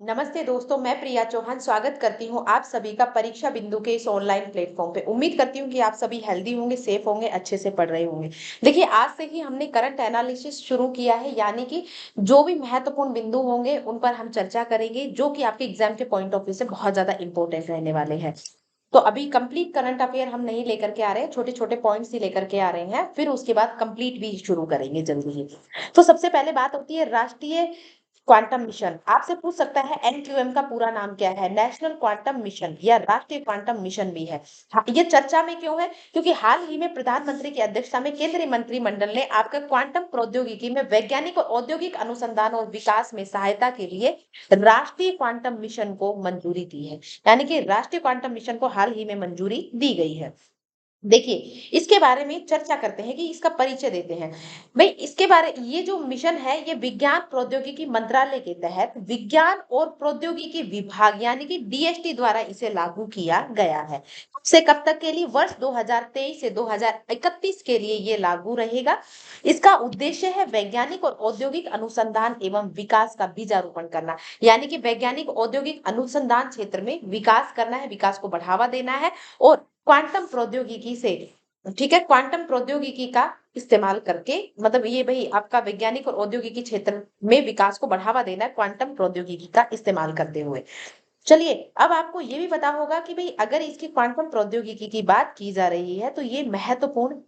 नमस्ते दोस्तों, मैं प्रिया चौहान स्वागत करती हूँ आप सभी का परीक्षा बिंदु के इस ऑनलाइन प्लेटफॉर्म पे। उम्मीद करती हूँ कि आप सभी हेल्दी होंगे, सेफ होंगे, अच्छे से पढ़ रहे होंगे। देखिए, आज से ही हमने करंट एनालिसिस शुरू किया है, यानी कि जो भी महत्वपूर्ण बिंदु होंगे उन पर हम चर्चा करेंगे, जो कि आपके एग्जाम के पॉइंट ऑफ व्यू से बहुत ज्यादा इंपॉर्टेंट रहने वाले हैं। तो अभी कंप्लीट करंट अफेयर हम नहीं लेकर के आ रहे हैं, छोटे छोटे पॉइंट्स ही लेकर के आ रहे हैं, फिर उसके बाद कंप्लीट भी शुरू करेंगे जल्दी ही। तो सबसे पहले बात होती है राष्ट्रीय क्वांटम मिशन। आपसे पूछ सकता है एनक्यूएम का पूरा नाम क्या है? नेशनल क्वांटम मिशन या राष्ट्रीय क्वांटम मिशन भी है। हाँ, ये चर्चा में क्यों है? क्योंकि हाल ही में प्रधानमंत्री की अध्यक्षता में केंद्रीय मंत्रिमंडल ने आपका क्वांटम प्रौद्योगिकी में वैज्ञानिक और औद्योगिक अनुसंधान और विकास में सहायता के लिए राष्ट्रीय क्वांटम मिशन को मंजूरी दी है। यानी कि राष्ट्रीय क्वांटम मिशन को हाल ही में मंजूरी दी गई है। देखिए, इसके बारे में चर्चा करते हैं कि इसका परिचय देते हैं। भाई, इसके बारे ये जो मिशन है, ये विज्ञान प्रौद्योगिकी मंत्रालय के तहत विज्ञान और प्रौद्योगिकी विभाग यानी कि डीएसटी द्वारा इसे लागू किया गया है। कब से कब तक के लिए? वर्ष 2023 से 2031 के लिए ये लागू रहेगा। इसका उद्देश्य है वैज्ञानिक और औद्योगिक अनुसंधान एवं विकास का बीजारोपण करना। यानी कि वैज्ञानिक औद्योगिक अनुसंधान क्षेत्र में विकास करना है, विकास को बढ़ावा देना है। और क्वांटम प्रौद्योगिकी से, ठीक है, क्वांटम प्रौद्योगिकी का इस्तेमाल करके, मतलब ये भाई आपका वैज्ञानिक और औद्योगिकी क्षेत्र में विकास को बढ़ावा देना है क्वांटम प्रौद्योगिकी का इस्तेमाल करते हुए। चलिए, अब आपको ये भी पता होगा कि भाई अगर इसकी क्वांटम प्रौद्योगिकी की बात की जा रही है तो ये महत्वपूर्ण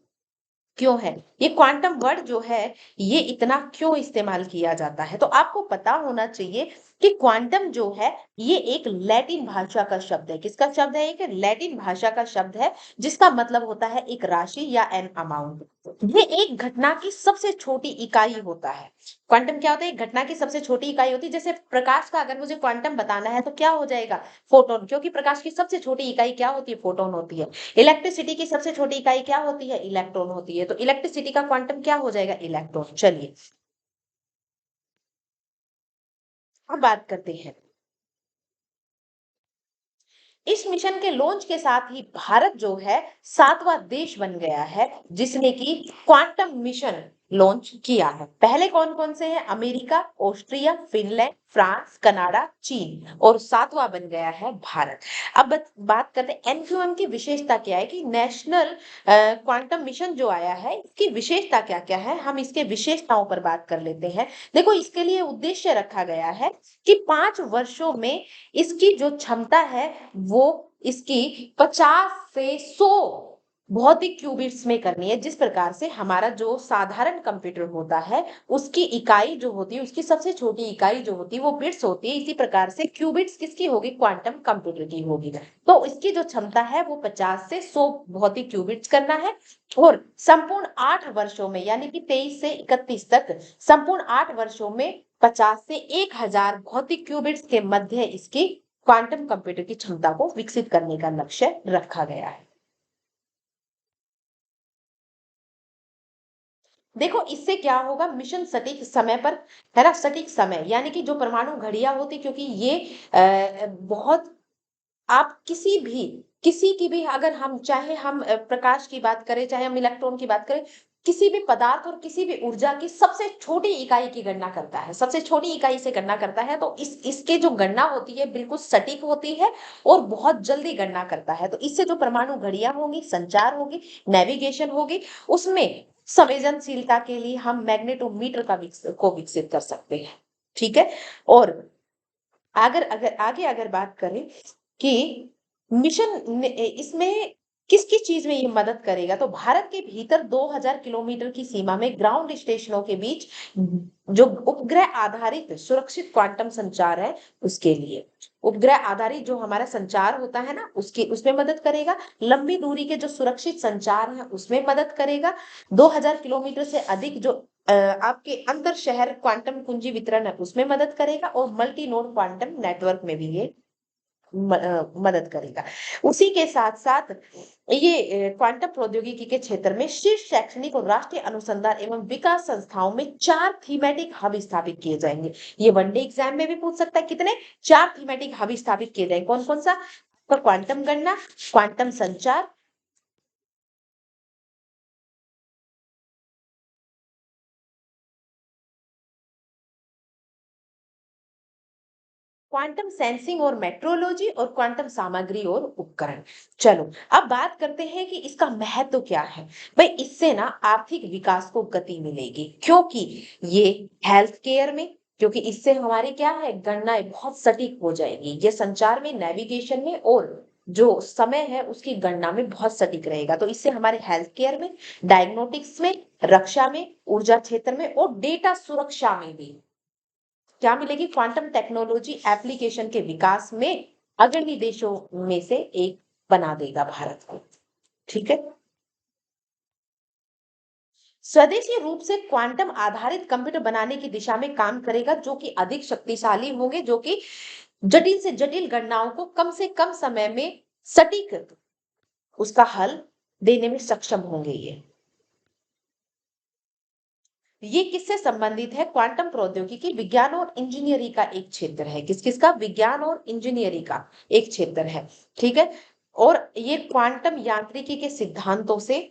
क्यों है? ये क्वांटम वर्ड जो है, ये इतना क्यों इस्तेमाल किया जाता है? तो आपको पता होना चाहिए कि क्वांटम जो है, ये एक लैटिन भाषा का शब्द है। किसका शब्द है? एक लैटिन भाषा का शब्द है, जिसका मतलब होता है एक राशि या एन अमाउंट। ये एक घटना की सबसे छोटी इकाई होता है। क्वांटम क्या होता है? एक घटना की सबसे छोटी इकाई होती है। जैसे प्रकाश का अगर मुझे क्वांटम बताना है तो क्या हो जाएगा? फोटोन, क्योंकि प्रकाश की सबसे छोटी इकाई क्या होती है? फोटोन होती है। इलेक्ट्रिसिटी की सबसे छोटी इकाई क्या होती है? इलेक्ट्रॉन होती है। तो इलेक्ट्रिसिटी का क्वांटम क्या हो जाएगा? इलेक्ट्रॉन। चलिए, अब बात करते हैं। इस मिशन के लॉन्च के साथ ही भारत जो है सातवां देश बन गया है जिसने की क्वांटम मिशन लॉन्च किया है। पहले कौन कौन से हैं? America, Austria, Finland, France, Canada, चीन, और सातवां बन गया है भारत। अब बात करते हैं एनक्यूएम की विशेषता क्या है, कि नेशनल क्वांटम मिशन जो आया है, इसकी विशेषता क्या क्या है, हम इसके विशेषताओं पर बात कर लेते हैं। देखो, इसके लिए उद्देश्य रखा गया है कि 5 वर्षों में इसकी जो क्षमता है, वो इसकी 50 से 100 भौतिक क्यूबिट्स में करनी है। जिस प्रकार से हमारा जो साधारण कंप्यूटर होता है, उसकी इकाई जो होती है, उसकी सबसे छोटी इकाई जो होती है वो बिट्स होती है, इसी प्रकार से क्यूबिट्स किसकी होगी? क्वांटम कंप्यूटर की होगी। तो इसकी जो क्षमता है वो 50 से 100 भौतिक क्यूबिट्स करना है। और संपूर्ण 8 वर्षों में, यानी कि 23 से 31 तक, संपूर्ण 8 वर्षों में 50 से 1000 भौतिक क्यूबिट्स के मध्य इसकी क्वांटम कंप्यूटर की क्षमता को विकसित करने का लक्ष्य रखा गया है। देखो, इससे क्या होगा? मिशन सटीक समय पर, है ना, सटीक समय, यानी कि जो परमाणु घड़ियां होती, क्योंकि ये बहुत, आप किसी की भी, अगर हम चाहे हम प्रकाश की बात करें, चाहे हम इलेक्ट्रॉन की बात करें, किसी भी पदार्थ और किसी भी ऊर्जा की सबसे छोटी इकाई की गणना करता है, सबसे छोटी इकाई से गणना करता है। तो इसके जो गणना होती है बिल्कुल सटीक होती है और बहुत जल्दी गणना करता है। तो इससे जो परमाणु घड़ियां होंगी, संचार होगी, नेविगेशन होगी, उसमें संवेदनशीलता के लिए हम मैग्नेटोमीटर को विकसित कर सकते हैं। ठीक है। और अगर आगे अगर बात करें कि इसमें किस किस चीज में ये मदद करेगा, तो भारत के भीतर 2000 किलोमीटर की सीमा में ग्राउंड स्टेशनों के बीच जो उपग्रह आधारित सुरक्षित क्वांटम संचार है, उसके लिए, उपग्रह आधारित जो हमारा संचार होता है ना, उसकी उसमें मदद करेगा। लंबी दूरी के जो सुरक्षित संचार है उसमें मदद करेगा। 2000 किलोमीटर से अधिक जो आपके अंतर शहर क्वांटम कुंजी वितरण है उसमें मदद करेगा। और मल्टी नोड क्वांटम नेटवर्क में भी ये मदद करेगा। उसी के साथ साथ ये क्वांटम प्रौद्योगिकी के क्षेत्र में शीर्ष शैक्षणिक और राष्ट्रीय अनुसंधान एवं विकास संस्थाओं में 4 थीमेटिक हब स्थापित किए जाएंगे। ये वनडे एग्जाम में भी पूछ सकता है। कितने? 4 थीमेटिक हब स्थापित किए जाएंगे। कौन कौन सा? क्वांटम गणना, क्वांटम संचार, क्वांटम सेंसिंग और मेट्रोलॉजी और क्वांटम सामग्री और उपकरण। चलो अब बात करते हैं कि इसका महत्व क्या है। भाई इससे ना आर्थिक विकास को गति मिलेगी, क्योंकि ये हेल्थ केयर में, क्योंकि इससे हमारी क्या है, गणनाएं बहुत सटीक हो जाएगी। ये संचार में, नेविगेशन में और जो समय है उसकी गणना में बहुत सटीक रहेगा। तो इससे हमारे हेल्थ केयर में, डायग्नोस्टिक्स में, रक्षा में, ऊर्जा क्षेत्र में और डेटा सुरक्षा में भी क्या मिलेगी, क्वांटम टेक्नोलॉजी एप्लीकेशन के विकास में अग्रणी देशों में से एक बना देगा भारत को। ठीक है। स्वदेशी रूप से क्वांटम आधारित कंप्यूटर बनाने की दिशा में काम करेगा, जो कि अधिक शक्तिशाली होंगे, जो कि जटिल से जटिल गणनाओं को कम से कम समय में सटीक उसका हल देने में सक्षम होंगे। ये किससे संबंधित है, क्वांटम प्रौद्योगिकी विज्ञान और इंजीनियरिंग का एक क्षेत्र है। किस किसका, विज्ञान और इंजीनियरिंग का एक क्षेत्र है। ठीक है। और ये क्वांटम यांत्रिकी के सिद्धांतों से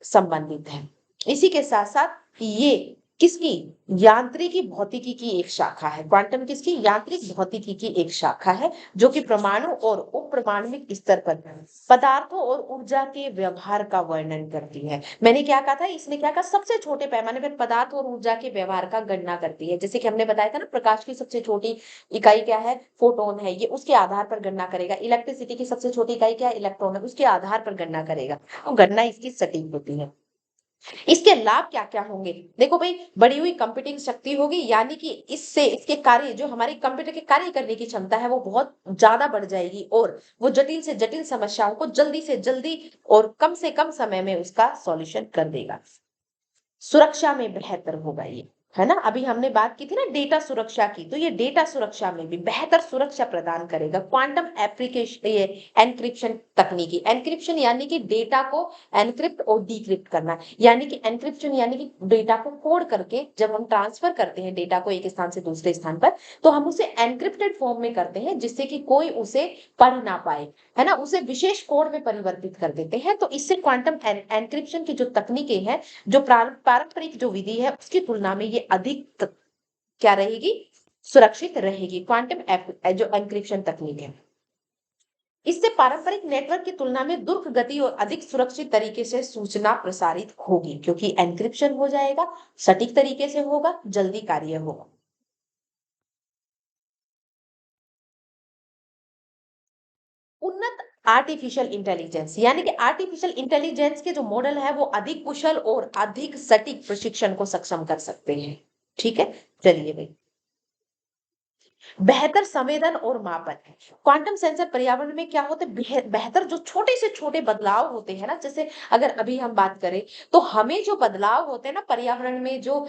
संबंधित है। इसी के साथ साथ ये किसकी, यांत्रिकी भौतिकी की एक शाखा है। क्वांटम किसकी, यांत्रिक भौतिकी की एक शाखा है, जो कि परमाणु और उपपरमाणुविक स्तर पर पदार्थों और ऊर्जा के व्यवहार का वर्णन करती है। मैंने क्या कहा था, इसने क्या कहा, सबसे छोटे पैमाने पर पदार्थ और ऊर्जा के व्यवहार का गणना करती है। जैसे कि हमने बताया था ना, प्रकाश की सबसे छोटी इकाई क्या है, फोटोन है, ये उसके आधार पर गणना करेगा। इलेक्ट्रिसिटी की सबसे छोटी इकाई क्या है, इलेक्ट्रॉन है, उसके आधार पर गणना करेगा। तो गणना इसकी सटीक होती है। इसके लाभ क्या क्या होंगे, देखो भाई, बढ़ी हुई कंप्यूटिंग शक्ति होगी, यानी कि इससे इसके कार्य, जो हमारे कंप्यूटर के कार्य करने की क्षमता है, वो बहुत ज्यादा बढ़ जाएगी और वो जटिल से जटिल समस्याओं को जल्दी से जल्दी और कम से कम समय में उसका सॉल्यूशन कर देगा। सुरक्षा में बेहतर होगा ये, है ना। अभी हमने बात की थी ना डेटा सुरक्षा की, तो ये डेटा सुरक्षा में भी बेहतर सुरक्षा प्रदान करेगा। क्वांटम एप्लीकेशन, ये एनक्रिप्शन तकनीकी, एनक्रिप्शन यानी कि डेटा को एनक्रिप्ट और डिक्रिप्ट करना, यानी कि एनक्रिप्शन यानी कि डेटा को कोड करके जब हम ट्रांसफर करते हैं डेटा को एक स्थान से दूसरे स्थान पर, तो हम उसे एनक्रिप्टेड फॉर्म में करते हैं, जिससे कि कोई उसे पढ़ ना पाए, है ना, उसे विशेष कोड में परिवर्तित कर देते हैं। तो इससे क्वांटम एनक्रिप्शन की जो तकनीकें हैं, जो पारंपरिक जो विधि है उसकी तुलना में ये अधिक क्या रहेगी, सुरक्षित रहेगी। क्वांटम जो एन्क्रिप्शन तकनीक है, इससे पारंपरिक नेटवर्क की तुलना में द्रुत गति और अधिक सुरक्षित तरीके से सूचना प्रसारित होगी, क्योंकि एन्क्रिप्शन हो जाएगा, सटीक तरीके से होगा, जल्दी कार्य होगा। उन्नत आर्टिफिशियल इंटेलिजेंस, यानी कि आर्टिफिशियल इंटेलिजेंस के जो मॉडल है वो अधिक कुशल और अधिक सटीक प्रशिक्षण को सक्षम कर सकते हैं। ठीक है। चलिए भाई, बेहतर संवेदन और मापन है। क्वांटम सेंसर पर्यावरण में क्या होते हैं, बेहतर जो छोटे से छोटे बदलाव होते हैं ना, जैसे अगर अभी हम बात करें तो हमें जो बदलाव होते हैं ना पर्यावरण में, जो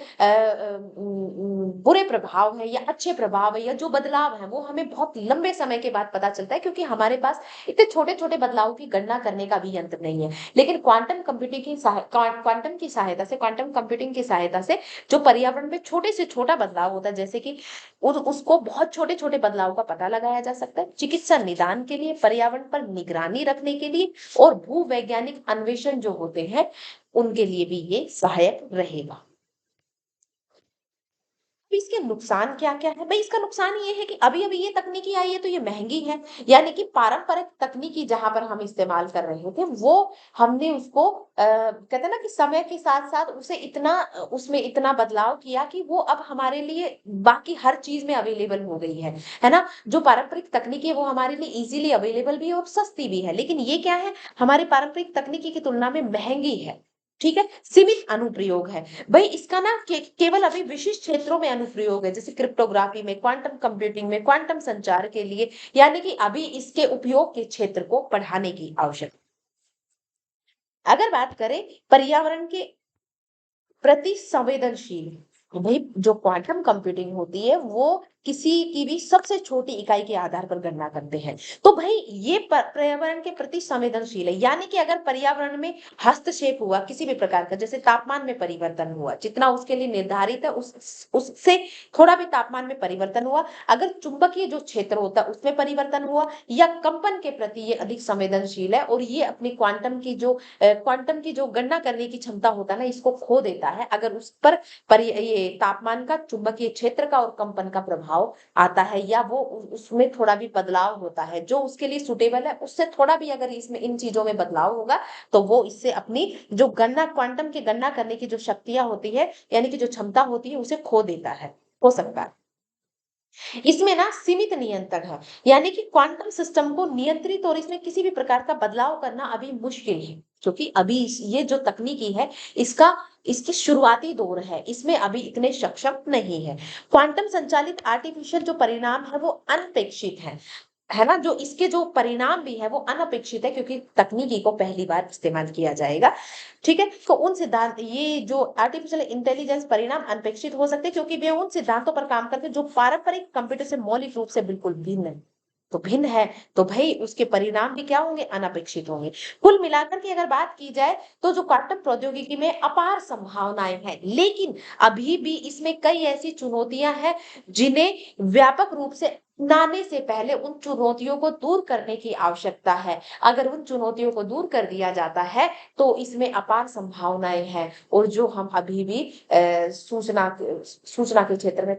बुरे प्रभाव है या अच्छे प्रभाव है या जो बदलाव है, वो हमें बहुत लंबे समय के बाद पता चलता है, क्योंकि हमारे पास इतने छोटे छोटे बदलाव की गणना करने का भी यंत्र नहीं है। लेकिन क्वांटम कंप्यूटिंग की क्वांटम की सहायता से, क्वांटम कंप्यूटिंग की सहायता से जो पर्यावरण में छोटे से छोटा बदलाव होता है, जैसे कि उसको बहुत छोटे छोटे बदलाव का पता लगाया जा सकता है, चिकित्सा निदान के लिए, पर्यावरण पर निगरानी रखने के लिए और भूवैज्ञानिक अन्वेषण जो होते हैं उनके लिए भी ये सहायक रहेगा। तो इसके नुकसान क्या क्या है, भाई इसका नुकसान ये है कि अभी अभी ये तकनीकी आई है तो ये महंगी है, यानी कि पारंपरिक तकनीकी जहां पर हम इस्तेमाल कर रहे थे वो हमने उसको कहते हैं ना कि समय के साथ साथ उसे इतना उसमें इतना बदलाव किया कि वो अब हमारे लिए बाकी हर चीज में अवेलेबल हो गई है ना। जो पारंपरिक तकनीकी है वो हमारे लिए इजीली अवेलेबल भी है और सस्ती भी है, लेकिन ये क्या है, हमारी पारंपरिक तकनीकी की तुलना में महंगी है। ठीक है, सीमित अनुप्रयोग है। भाई इसका ना केवल अभी विशिष्ट क्षेत्रों में अनुप्रयोग है, जैसे क्रिप्टोग्राफी में, क्वांटम कंप्यूटिंग में, क्वांटम संचार के लिए, यानी कि अभी इसके उपयोग के क्षेत्र को बढ़ाने की आवश्यकता। अगर बात करें पर्यावरण के प्रति संवेदनशील, तो भाई जो क्वांटम कंप्यूटिंग होती है वो किसी की भी सबसे छोटी इकाई के आधार पर गणना करते हैं। तो भाई ये पर्यावरण के प्रति संवेदनशील है, यानी कि अगर पर्यावरण में हस्तक्षेप हुआ किसी भी प्रकार का, जैसे तापमान में परिवर्तन हुआ, जितना उसके लिए निर्धारित है उससे थोड़ा भी तापमान में परिवर्तन हुआ, अगर चुंबकीय जो क्षेत्र होता है उसमें परिवर्तन हुआ या कंपन के प्रति ये अधिक संवेदनशील है, और ये अपनी क्वांटम की जो गणना करने की क्षमता होता है ना, इसको खो देता है अगर उस पर ये तापमान का, चुंबकीय क्षेत्र का और कंपन का प्रभाव आता है, या वो उसमें थोड़ा भी बदलाव होता है जो उसके लिए सुटेबल है, उससे थोड़ा भी अगर इसमें इन चीजों में बदलाव होगा तो वो इससे अपनी जो गणना, क्वांटम की गणना करने की जो शक्तियां होती है, यानी कि जो क्षमता होती है, उसे खो देता है, हो सकता है। इसमें ना सीमित नियंत्रण है, यानी कि क्वांटम सिस्टम को नियंत्रित और इसमें किसी भी प्रकार का बदलाव करना अभी मुश्किल है, क्योंकि अभी ये जो तकनीकी है, इसका इसकी शुरुआती दौर है, इसमें अभी इतने सक्षम नहीं है। क्वांटम संचालित आर्टिफिशियल जो परिणाम है वो अनपेक्षित है ना? जो इसके जो परिणाम भी है वो अनपेक्षित है, क्योंकि तकनीकी को पहली बार इस्तेमाल किया जाएगा। ठीक है? तो उन सिद्धांत, ये जो आर्टिफिशियल इंटेलिजेंस परिणाम अनपेक्षित हो सकते हैं, क्योंकि वे उन सिद्धांतों पर काम करते हैं जो पारंपरिक कंप्यूटर से मौलिक रूप से बिल्कुल भिन्न है। तो भिन्न है, तो भई उसके परिणाम भी क्या होंगे? अनपेक्षित होंगे। कुल मिलाकर के अगर बात की जाए तो जो क्वांटम प्रौद्योगिकी में अपार संभावनाएँ हैं, लेकिन अभी भी इसमें कई ऐसी चुनौतियाँ हैं जिन्हें व्यापक रूप से अपनाने से पहले उन चुनौतियों को दूर करने की आवश्यकता है। अगर उन चुनौतियों को दूर कर दिया जाता है तो इसमें अपार संभावनाएँ हैं, और जो हम अभी भी सूचना के क्षेत्र में,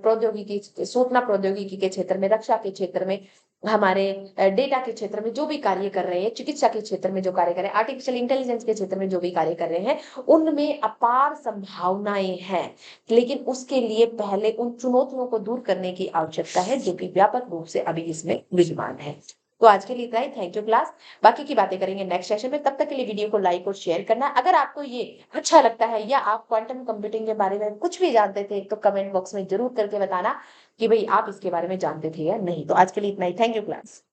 सूचना प्रौद्योगिकी के क्षेत्र में, रक्षा के क्षेत्र में, हमारे डेटा के क्षेत्र में जो भी कार्य कर रहे हैं, चिकित्सा के क्षेत्र में जो कार्य कर रहे हैं, आर्टिफिशियल इंटेलिजेंस के क्षेत्र में जो भी कार्य कर रहे हैं, उनमें अपार संभावनाएँ हैं। लेकिन उसके लिए पहले उन चुनौतियों को दूर करने की आवश्यकता है, जो कि व्यापक रूप से अभी इसमें विद्यमान है। तो आज के लिए इतना ही। Thank you class. बाकी की बातें करेंगे नेक्स्ट सेशन में। तब तक के लिए वीडियो को लाइक और शेयर करना। अगर आपको ये अच्छा लगता है या आप क्वांटम कंप्यूटिंग के बारे में कुछ भी जानते थे तो कमेंट बॉक्स में जरूर करके बताना कि भाई आप इसके बारे में जानते थे या नहीं। तो आज के लिए इतना ही। Thank you class.